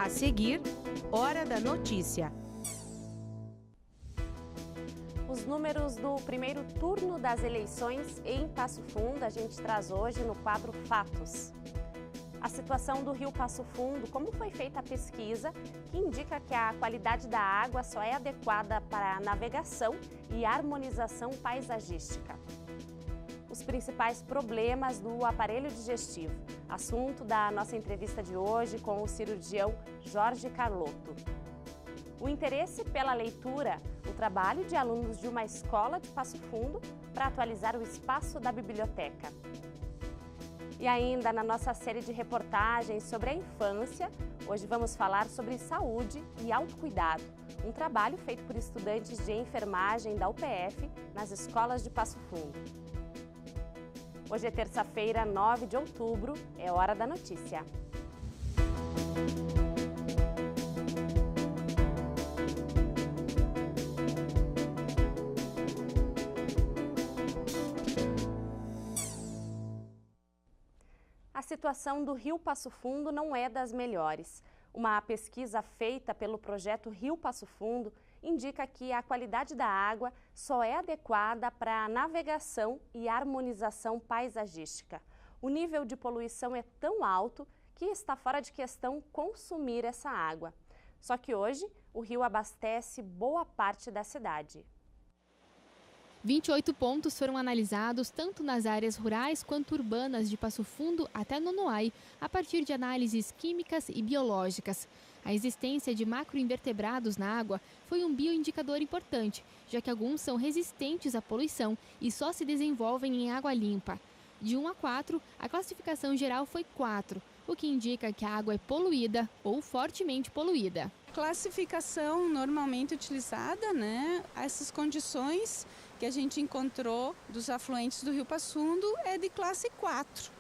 A seguir, Hora da Notícia. Os números do primeiro turno das eleições em Passo Fundo a gente traz hoje no quadro Fatos. A situação do Rio Passo Fundo, como foi feita a pesquisa que indica que a qualidade da água só é adequada para navegação e harmonização paisagística. Os principais problemas do aparelho digestivo, assunto da nossa entrevista de hoje com o cirurgião Jorge Carlotto. O interesse pela leitura, o trabalho de alunos de uma escola de Passo Fundo para atualizar o espaço da biblioteca. E ainda na nossa série de reportagens sobre a infância, hoje vamos falar sobre saúde e autocuidado, um trabalho feito por estudantes de enfermagem da UPF nas escolas de Passo Fundo. Hoje é terça-feira, 9 de outubro, é Hora da Notícia. A situação do Rio Passo Fundo não é das melhores. Uma pesquisa feita pelo projeto Rio Passo Fundo indica que a qualidade da água só é adequada para navegação e harmonização paisagística. O nível de poluição é tão alto que está fora de questão consumir essa água. Só que hoje o rio abastece boa parte da cidade. 28 pontos foram analisados tanto nas áreas rurais quanto urbanas de Passo Fundo até Nonoai, a partir de análises químicas e biológicas. A existência de macroinvertebrados na água foi um bioindicador importante, já que alguns são resistentes à poluição e só se desenvolvem em água limpa. De 1 a 4, a classificação geral foi 4, o que indica que a água é poluída ou fortemente poluída. Classificação normalmente utilizada, essas condições que a gente encontrou dos afluentes do Rio Passo Fundo é de classe 4,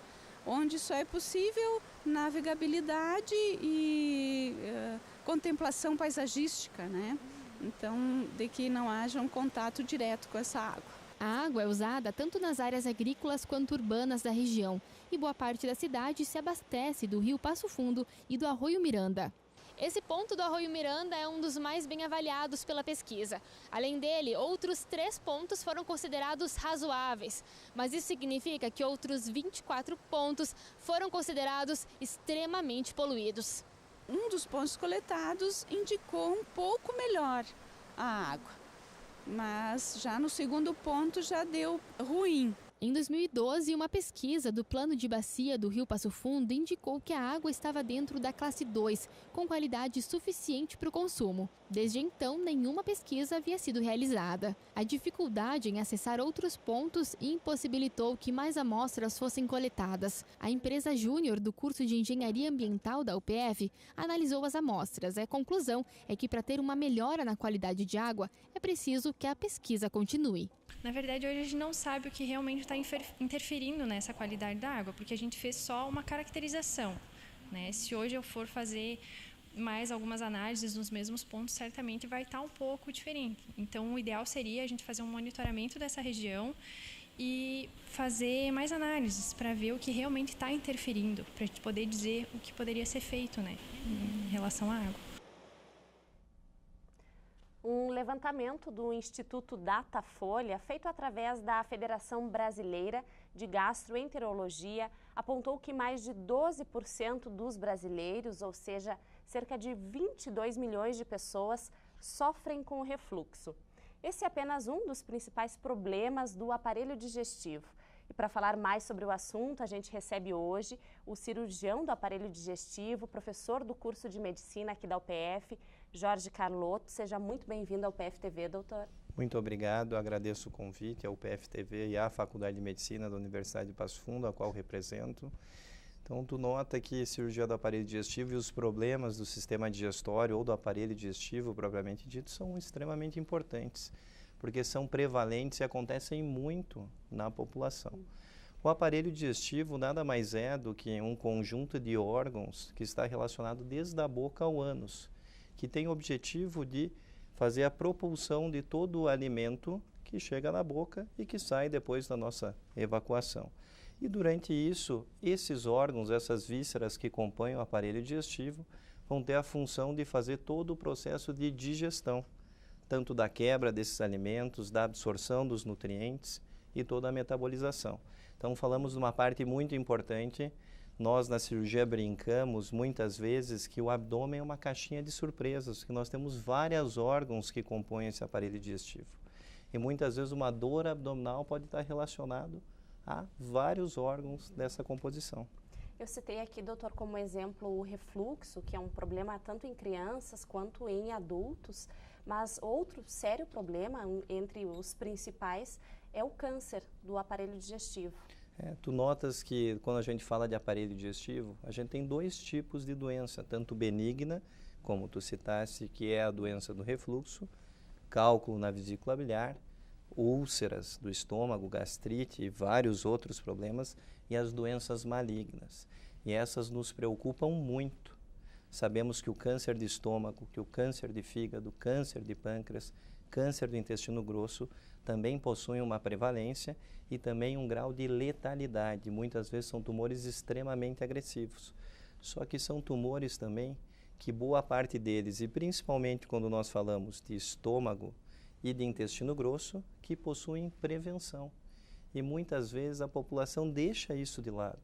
onde só é possível navegabilidade e contemplação paisagística, Então, de que não haja um contato direto com essa água. A água é usada tanto nas áreas agrícolas quanto urbanas da região e boa parte da cidade se abastece do Rio Passo Fundo e do Arroio Miranda. Esse ponto do Arroio Miranda é um dos mais bem avaliados pela pesquisa. Além dele, outros 3 pontos foram considerados razoáveis, mas isso significa que outros 24 pontos foram considerados extremamente poluídos. Um dos pontos coletados indicou um pouco melhor a água, mas já no segundo ponto já deu ruim. Em 2012, uma pesquisa do Plano de Bacia do Rio Passo Fundo indicou que a água estava dentro da classe 2, com qualidade suficiente para o consumo. Desde então, nenhuma pesquisa havia sido realizada. A dificuldade em acessar outros pontos impossibilitou que mais amostras fossem coletadas. A empresa Júnior do curso de Engenharia Ambiental da UPF analisou as amostras. A conclusão é que para ter uma melhora na qualidade de água, é preciso que a pesquisa continue. Na verdade, hoje a gente não sabe o que realmente está interferindo nessa qualidade da água, porque a gente fez só uma caracterização, Se hoje eu for fazer mais algumas análises nos mesmos pontos, certamente vai estar um pouco diferente. Então, o ideal seria a gente fazer um monitoramento dessa região e fazer mais análises para ver o que realmente está interferindo, para a gente poder dizer o que poderia ser feito, em relação à água. Um levantamento do Instituto Datafolha, feito através da Federação Brasileira de Gastroenterologia, apontou que mais de 12% dos brasileiros, ou seja, cerca de 22 milhões de pessoas, sofrem com refluxo. Esse é apenas um dos principais problemas do aparelho digestivo. E para falar mais sobre o assunto, a gente recebe hoje o cirurgião do aparelho digestivo, professor do curso de medicina aqui da UPF, Jorge Carlotto. Seja muito bem-vindo ao PFTV, doutor. Muito obrigado, agradeço o convite ao PFTV e à Faculdade de Medicina da Universidade de Passo Fundo, a qual represento. Então, tu nota que cirurgia do aparelho digestivo e os problemas do sistema digestório ou do aparelho digestivo, propriamente dito, são extremamente importantes, porque são prevalentes e acontecem muito na população. O aparelho digestivo nada mais é do que um conjunto de órgãos que está relacionado desde a boca ao ânus, que tem o objetivo de fazer a propulsão de todo o alimento que chega na boca e que sai depois da nossa evacuação. E durante isso, esses órgãos, essas vísceras que compõem o aparelho digestivo, vão ter a função de fazer todo o processo de digestão, tanto da quebra desses alimentos, da absorção dos nutrientes e toda a metabolização. Então, falamos de uma parte muito importante. Nós, na cirurgia, brincamos muitas vezes que o abdômen é uma caixinha de surpresas, que nós temos vários órgãos que compõem esse aparelho digestivo. E muitas vezes uma dor abdominal pode estar relacionada a vários órgãos dessa composição. Eu citei aqui, doutor, como exemplo o refluxo, que é um problema tanto em crianças quanto em adultos, mas outro sério problema, entre os principais, é o câncer do aparelho digestivo. Tu notas que quando a gente fala de aparelho digestivo, a gente tem dois tipos de doença, tanto benigna, como tu citaste, que é a doença do refluxo, cálculo na vesícula biliar, úlceras do estômago, gastrite e vários outros problemas, e as doenças malignas. E essas nos preocupam muito. Sabemos que o câncer de estômago, que o câncer de fígado, câncer de pâncreas, câncer do intestino grosso também possuem uma prevalência e também um grau de letalidade. Muitas vezes são tumores extremamente agressivos. Só que são tumores também que boa parte deles, e principalmente quando nós falamos de estômago e de intestino grosso, que possuem prevenção. E muitas vezes a população deixa isso de lado.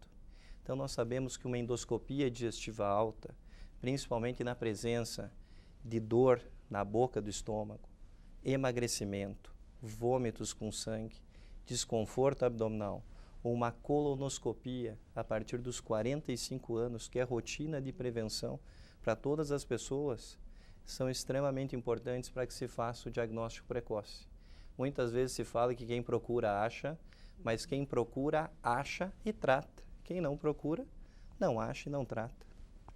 Então nós sabemos que uma endoscopia digestiva alta, principalmente na presença de dor na boca do estômago, emagrecimento, vômitos com sangue, desconforto abdominal, ou uma colonoscopia a partir dos 45 anos, que é rotina de prevenção para todas as pessoas, são extremamente importantes para que se faça o diagnóstico precoce. Muitas vezes se fala que quem procura acha, mas quem procura acha e trata. Quem não procura, não acha e não trata.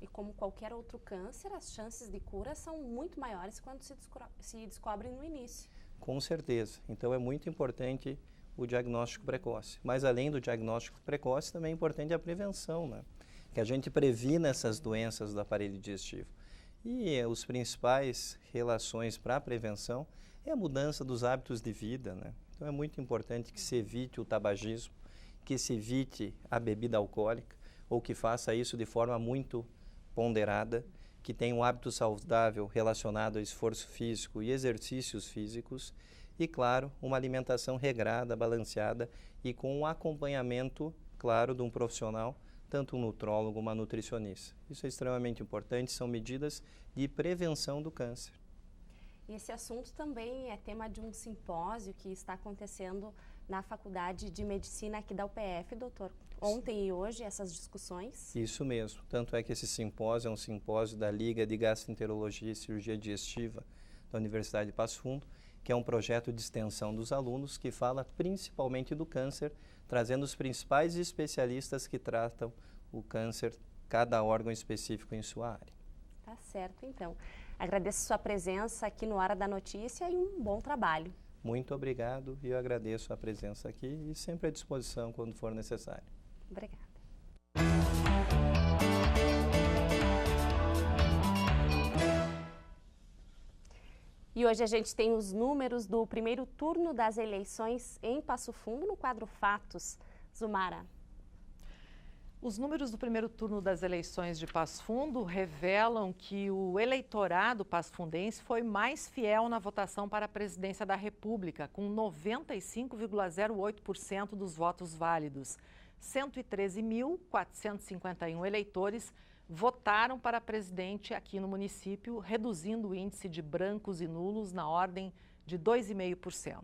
E como qualquer outro câncer, as chances de cura são muito maiores quando se descobrem no início. Com certeza. Então é muito importante o diagnóstico precoce. Mas além do diagnóstico precoce, também é importante a prevenção, né? Que a gente previna essas doenças do aparelho digestivo. E os principais relações para a prevenção é a mudança dos hábitos de vida, né? Então é muito importante que se evite o tabagismo, que se evite a bebida alcoólica, ou que faça isso de forma muito ponderada, que tenha um hábito saudável relacionado ao esforço físico e exercícios físicos, e, claro, uma alimentação regrada, balanceada e com um acompanhamento, claro, de um profissional, tanto um nutrólogo, uma nutricionista. Isso é extremamente importante, são medidas de prevenção do câncer. E esse assunto também é tema de um simpósio que está acontecendo na Faculdade de Medicina aqui da UPF, doutor. Ontem e hoje, essas discussões? Isso mesmo. Tanto é que esse simpósio é um simpósio da Liga de Gastroenterologia e Cirurgia Digestiva da Universidade de Passo Fundo, que é um projeto de extensão dos alunos que fala principalmente do câncer, trazendo os principais especialistas que tratam o câncer, cada órgão específico em sua área. Tá certo, então. Agradeço sua presença aqui no Hora da Notícia e um bom trabalho. Muito obrigado e eu agradeço a presença aqui e sempre à disposição quando for necessário. Obrigada. E hoje a gente tem os números do primeiro turno das eleições em Passo Fundo no quadro Fatos. Zumara. Os números do primeiro turno das eleições de Passo Fundo revelam que o eleitorado passofundense foi mais fiel na votação para a presidência da República, com 95,08% dos votos válidos. 113.451 eleitores votaram para presidente aqui no município, reduzindo o índice de brancos e nulos na ordem de 2,5%.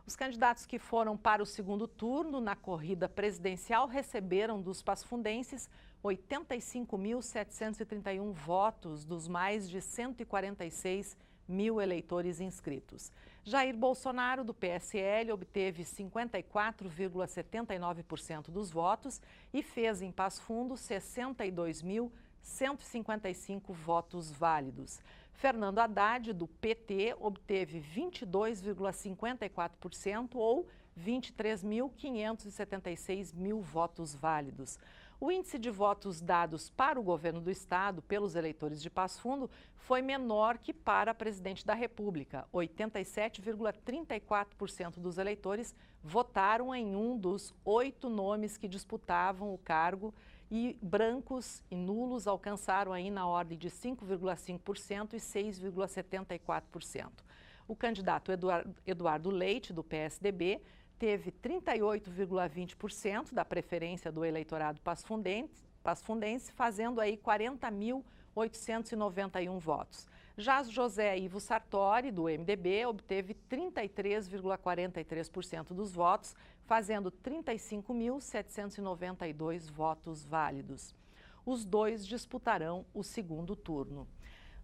Os candidatos que foram para o segundo turno na corrida presidencial receberam dos passofundenses 85.731 votos dos mais de 146 mil eleitores inscritos. Jair Bolsonaro, do PSL, obteve 54,79% dos votos e fez em Passo Fundo 62.155 votos válidos. Fernando Haddad, do PT, obteve 22,54% ou 23.576 mil votos válidos. O índice de votos dados para o governo do estado pelos eleitores de Passo Fundo foi menor que para presidente da República. 87,34% dos eleitores votaram em um dos 8 nomes que disputavam o cargo e brancos e nulos alcançaram aí na ordem de 5,5% e 6,74%. O candidato Eduardo Leite, do PSDB, teve 38,20% da preferência do eleitorado pasfundense, fazendo aí 40.891 votos. Já José Ivo Sartori, do MDB, obteve 33,43% dos votos, fazendo 35.792 votos válidos. Os dois disputarão o segundo turno.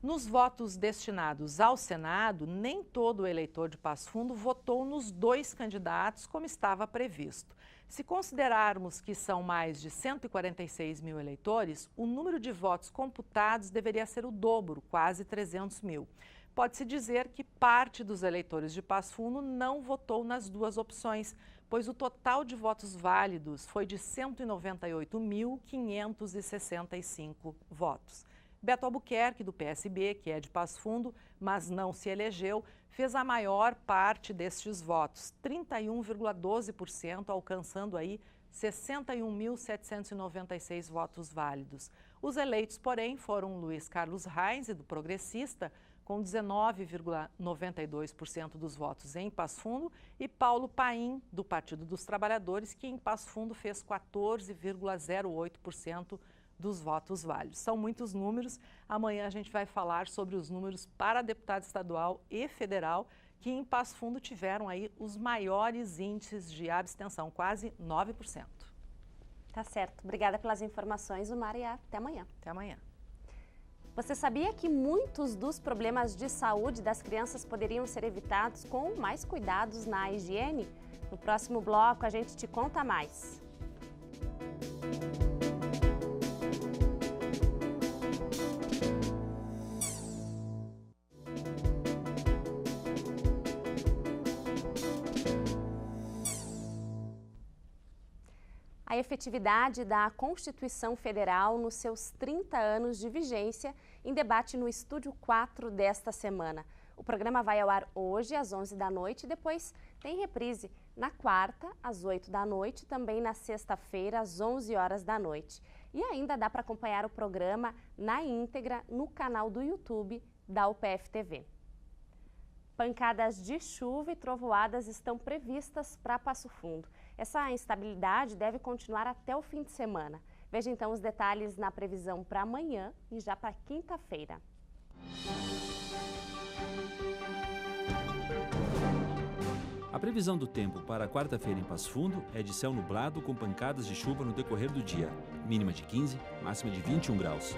Nos votos destinados ao Senado, nem todo o eleitor de Passo Fundo votou nos dois candidatos como estava previsto. Se considerarmos que são mais de 146 mil eleitores, o número de votos computados deveria ser o dobro, quase 300 mil. Pode-se dizer que parte dos eleitores de Passo Fundo não votou nas duas opções, pois o total de votos válidos foi de 198.565 votos. Beto Albuquerque, do PSB, que é de Passo Fundo, mas não se elegeu, fez a maior parte destes votos, 31,12%, alcançando aí 61.796 votos válidos. Os eleitos, porém, foram Luiz Carlos Reis, do Progressista, com 19,92% dos votos em Passo Fundo, e Paulo Paim, do Partido dos Trabalhadores, que em Passo Fundo fez 14,08% dos votos válidos. São muitos números. Amanhã a gente vai falar sobre os números para deputado estadual e federal, que em Passo Fundo tiveram aí os maiores índices de abstenção, quase 9%. Tá certo. Obrigada pelas informações, Umar, e até amanhã. Até amanhã. Você sabia que muitos dos problemas de saúde das crianças poderiam ser evitados com mais cuidados na higiene? No próximo bloco a gente te conta mais. A efetividade da Constituição Federal nos seus 30 anos de vigência em debate no Estúdio 4 desta semana. O programa vai ao ar hoje às 11 da noite e depois tem reprise na quarta às 8 da noite, também na sexta-feira às 11 horas da noite. E ainda dá para acompanhar o programa na íntegra no canal do YouTube da UPF TV. Pancadas de chuva e trovoadas estão previstas para Passo Fundo. Essa instabilidade deve continuar até o fim de semana. Veja então os detalhes na previsão para amanhã e já para quinta-feira. A previsão do tempo para quarta-feira em Passo Fundo é de céu nublado com pancadas de chuva no decorrer do dia, mínima de 15, máxima de 21 graus.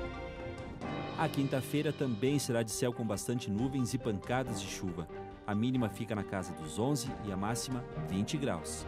A quinta-feira também será de céu com bastante nuvens e pancadas de chuva. A mínima fica na casa dos 11 e a máxima 20 graus.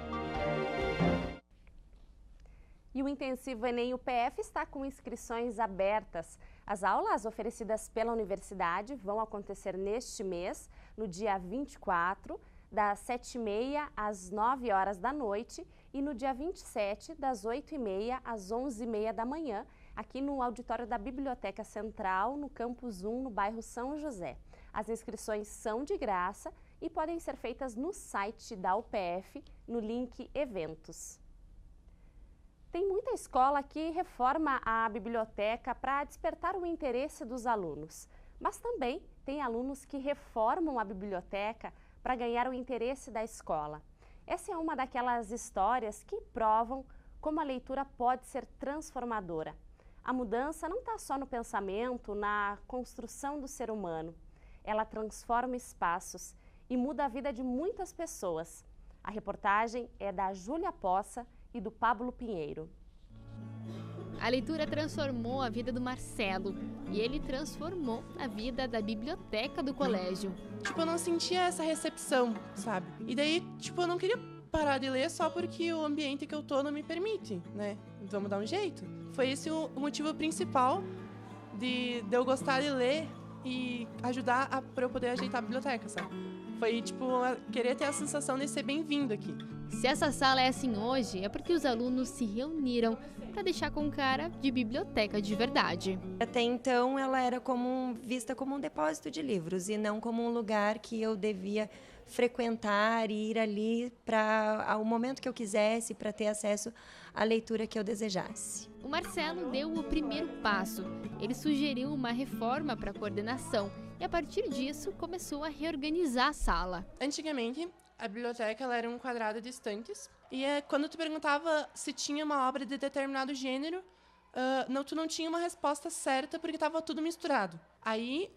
E o Intensivo Enem UPF está com inscrições abertas. As aulas oferecidas pela universidade vão acontecer neste mês, no dia 24, das 7h30 às 9 horas da noite e no dia 27, das 8h30 às 11h30 da manhã, aqui no auditório da Biblioteca Central, no Campus 1, no bairro São José. As inscrições são de graça e podem ser feitas no site da UPF, no link Eventos. Tem muita escola que reforma a biblioteca para despertar o interesse dos alunos, mas também tem alunos que reformam a biblioteca para ganhar o interesse da escola. Essa é uma daquelas histórias que provam como a leitura pode ser transformadora. A mudança não está só no pensamento, na construção do ser humano. Ela transforma espaços e muda a vida de muitas pessoas. A reportagem é da Júlia Poça e do Pablo Pinheiro. A leitura transformou a vida do Marcelo e ele transformou a vida da biblioteca do colégio. Eu não sentia essa recepção, sabe? E daí, eu não queria parar de ler só porque o ambiente que eu tô não me permite, né? Vamos dar um jeito. Foi esse o motivo principal de eu gostar de ler e ajudar para eu poder ajeitar a biblioteca, sabe? Foi, querer ter a sensação de ser bem-vindo aqui. Se essa sala é assim hoje, é porque os alunos se reuniram para deixar com cara de biblioteca de verdade. Até então, ela era vista como um depósito de livros e não como um lugar que eu devia frequentar e ir ali ao momento que eu quisesse, para ter acesso à leitura que eu desejasse. O Marcelo deu o primeiro passo. Ele sugeriu uma reforma para a coordenação e, a partir disso, começou a reorganizar a sala. Antigamente, a biblioteca ela era um quadrado de estantes e quando tu perguntava se tinha uma obra de determinado gênero, tu não tinha uma resposta certa porque estava tudo misturado. Aí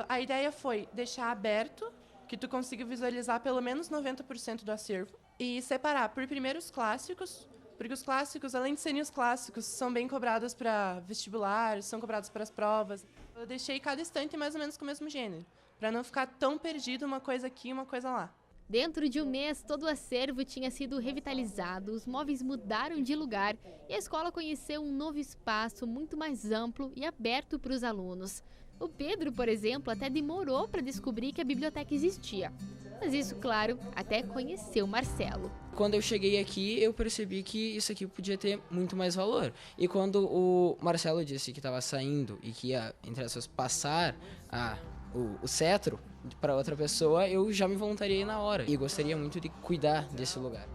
a ideia foi deixar aberto, que tu consiga visualizar pelo menos 90% do acervo e separar por primeiros clássicos, porque os clássicos, além de serem os clássicos, são bem cobrados para vestibular, são cobrados para as provas. Eu deixei cada estante mais ou menos com o mesmo gênero, para não ficar tão perdido uma coisa aqui e uma coisa lá. Dentro de um mês, todo o acervo tinha sido revitalizado, os móveis mudaram de lugar e a escola conheceu um novo espaço muito mais amplo e aberto para os alunos. O Pedro, por exemplo, até demorou para descobrir que a biblioteca existia. Mas isso, claro, até conhecer o Marcelo. Quando eu cheguei aqui, eu percebi que isso aqui podia ter muito mais valor. E quando o Marcelo disse que estava saindo e que ia, entre aspas, passar o cetro para outra pessoa, eu já me voluntariei na hora. E gostaria muito de cuidar desse lugar.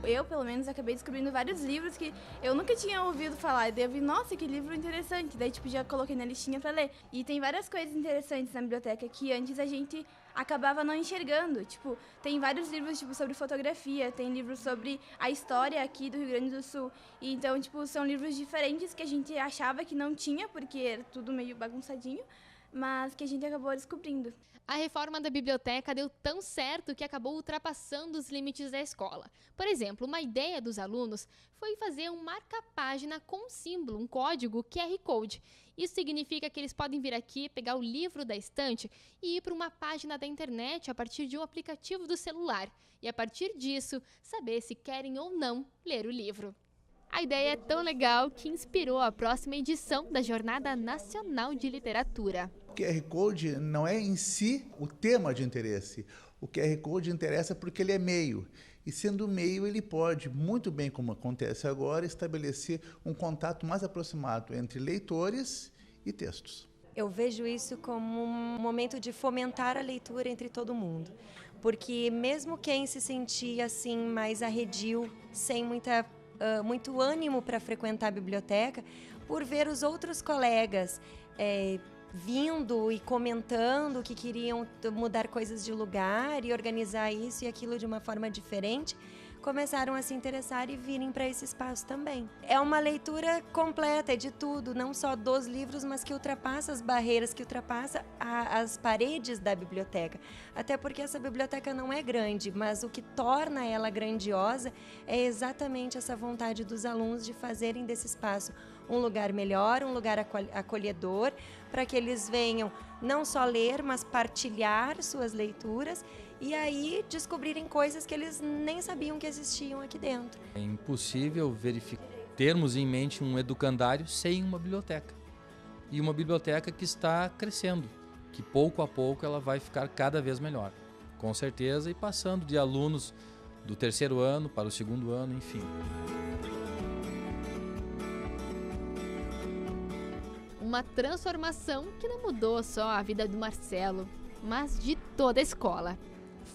Eu, pelo menos, acabei descobrindo vários livros que eu nunca tinha ouvido falar. E daí eu vi, nossa, que livro interessante. Daí, já coloquei na listinha pra ler. E tem várias coisas interessantes na biblioteca que antes a gente acabava não enxergando. Tem vários livros, sobre fotografia, tem livros sobre a história aqui do Rio Grande do Sul. E então, são livros diferentes que a gente achava que não tinha, porque era tudo meio bagunçadinho, mas que a gente acabou descobrindo. A reforma da biblioteca deu tão certo que acabou ultrapassando os limites da escola. Por exemplo, uma ideia dos alunos foi fazer um marca-página com um símbolo, um código QR Code. Isso significa que eles podem vir aqui, pegar o livro da estante e ir para uma página da internet a partir de um aplicativo do celular. E a partir disso, saber se querem ou não ler o livro. A ideia é tão legal que inspirou a próxima edição da Jornada Nacional de Literatura. O QR Code não é em si o tema de interesse. O QR Code interessa porque ele é meio. E sendo meio, ele pode, muito bem como acontece agora, estabelecer um contato mais aproximado entre leitores e textos. Eu vejo isso como um momento de fomentar a leitura entre todo mundo. Porque mesmo quem se sentia assim mais arredio, sem muito ânimo para frequentar a biblioteca, por ver os outros colegas vindo e comentando que queriam mudar coisas de lugar e organizar isso e aquilo de uma forma diferente, começaram a se interessar e virem para esse espaço também. É uma leitura completa, é de tudo, não só dos livros, mas que ultrapassa as barreiras, que ultrapassa as paredes da biblioteca. Até porque essa biblioteca não é grande, mas o que torna ela grandiosa é exatamente essa vontade dos alunos de fazerem desse espaço um lugar melhor, um lugar acolhedor, para que eles venham não só ler, mas partilhar suas leituras e aí descobrirem coisas que eles nem sabiam que existiam aqui dentro. É impossível termos em mente um educandário sem uma biblioteca. E uma biblioteca que está crescendo, que pouco a pouco ela vai ficar cada vez melhor, com certeza, e passando de alunos do 3º ano para o 2º ano, enfim. Uma transformação que não mudou só a vida do Marcelo, mas de toda a escola.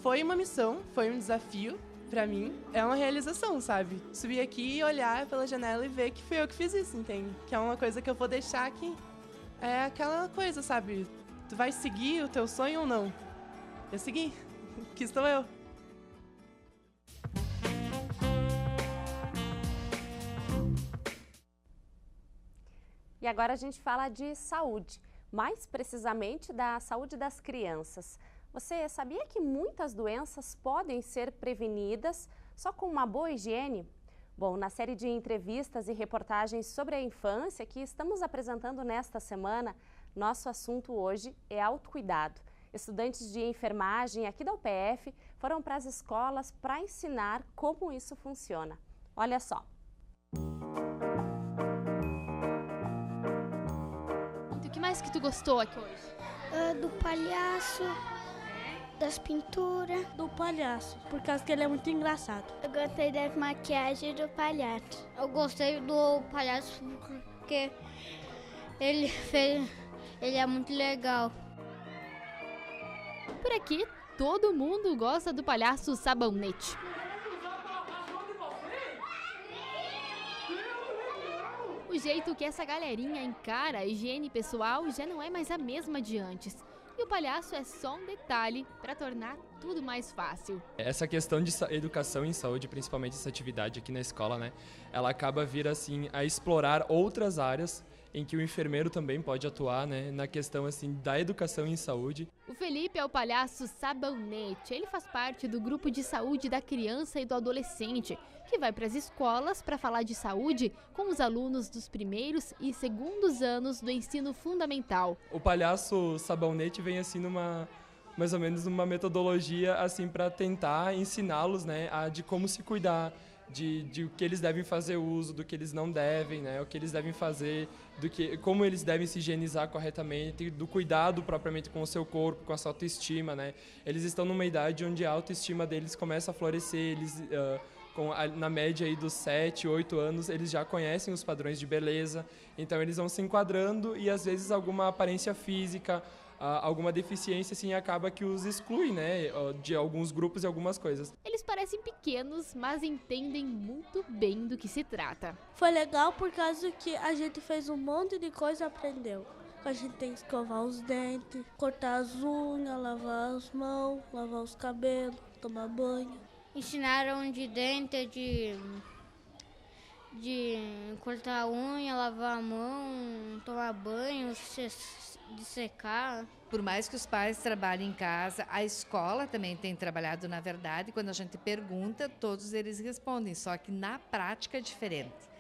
Foi uma missão, foi um desafio pra mim. É uma realização, sabe? Subir aqui e olhar pela janela e ver que fui eu que fiz isso, entende? Que é uma coisa que eu vou deixar aqui. É aquela coisa, sabe? Tu vai seguir o teu sonho ou não? Eu segui. Aqui estou eu. E agora a gente fala de saúde, mais precisamente da saúde das crianças. Você sabia que muitas doenças podem ser prevenidas só com uma boa higiene? Bom, na série de entrevistas e reportagens sobre a infância que estamos apresentando nesta semana, nosso assunto hoje é autocuidado. Estudantes de enfermagem aqui da UPF foram para as escolas para ensinar como isso funciona. Olha só. O que mais que tu gostou aqui hoje? Do palhaço, das pinturas. Do palhaço, por causa que ele é muito engraçado. Eu gostei das maquiagens do palhaço. Eu gostei do palhaço porque ele é muito legal. Por aqui, todo mundo gosta do palhaço Sabonete. O jeito que essa galerinha encara a higiene pessoal já não é mais a mesma de antes. E o palhaço é só um detalhe para tornar tudo mais fácil. Essa questão de educação em saúde, principalmente essa atividade aqui na escola, né? Ela acaba vir assim a explorar outras áreas em que o enfermeiro também pode atuar, né, na questão assim da educação em saúde. O Felipe é o palhaço Sabonete. Ele faz parte do grupo de saúde da criança e do adolescente, que vai para as escolas para falar de saúde com os alunos dos primeiros e segundos anos do ensino fundamental. O palhaço Sabonete vem assim mais ou menos numa metodologia assim para tentar ensiná-los, né, de como se cuidar, de o que eles devem fazer uso, do que eles não devem, né, o que eles devem fazer, como eles devem se higienizar corretamente, do cuidado propriamente com o seu corpo, com a sua autoestima, né. Eles estão numa idade onde a autoestima deles começa a florescer, eles na média aí dos 7, 8 anos, eles já conhecem os padrões de beleza, então eles vão se enquadrando e às vezes alguma aparência física, alguma deficiência assim acaba que os exclui, né, de alguns grupos e algumas coisas. Eles parecem pequenos, mas entendem muito bem do que se trata. Foi legal por causa que a gente fez um monte de coisa e aprendeu. A gente tem que escovar os dentes, cortar as unhas, lavar as mãos, lavar os cabelos, tomar banho. Ensinaram de dente, de cortar a unha, lavar a mão, tomar banho, de secar. Por mais que os pais trabalhem em casa, a escola também tem trabalhado, na verdade. Quando a gente pergunta, todos eles respondem, só que na prática é diferente.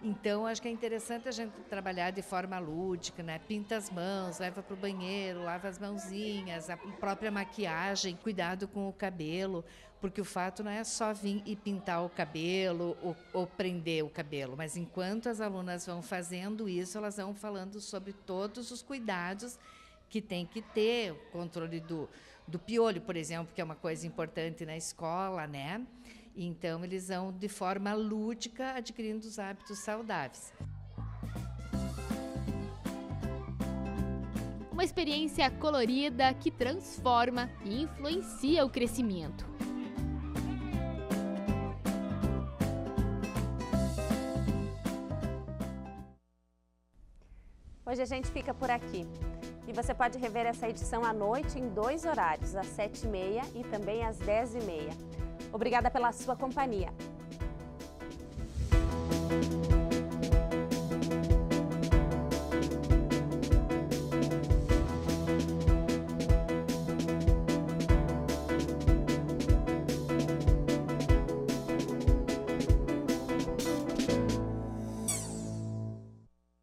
Então, acho que é interessante a gente trabalhar de forma lúdica, né? Pinta as mãos, leva para o banheiro, lava as mãozinhas, a própria maquiagem, cuidado com o cabelo, porque o fato não é só vir e pintar o cabelo ou prender o cabelo, mas enquanto as alunas vão fazendo isso, elas vão falando sobre todos os cuidados que tem que ter, o controle do piolho, por exemplo, que é uma coisa importante na escola, né? Então, eles vão, de forma lúdica, adquirindo os hábitos saudáveis. Uma experiência colorida que transforma e influencia o crescimento. Hoje a gente fica por aqui. E você pode rever essa edição à noite em 2 horários, às 7h30 e também às 10h30. Obrigada pela sua companhia.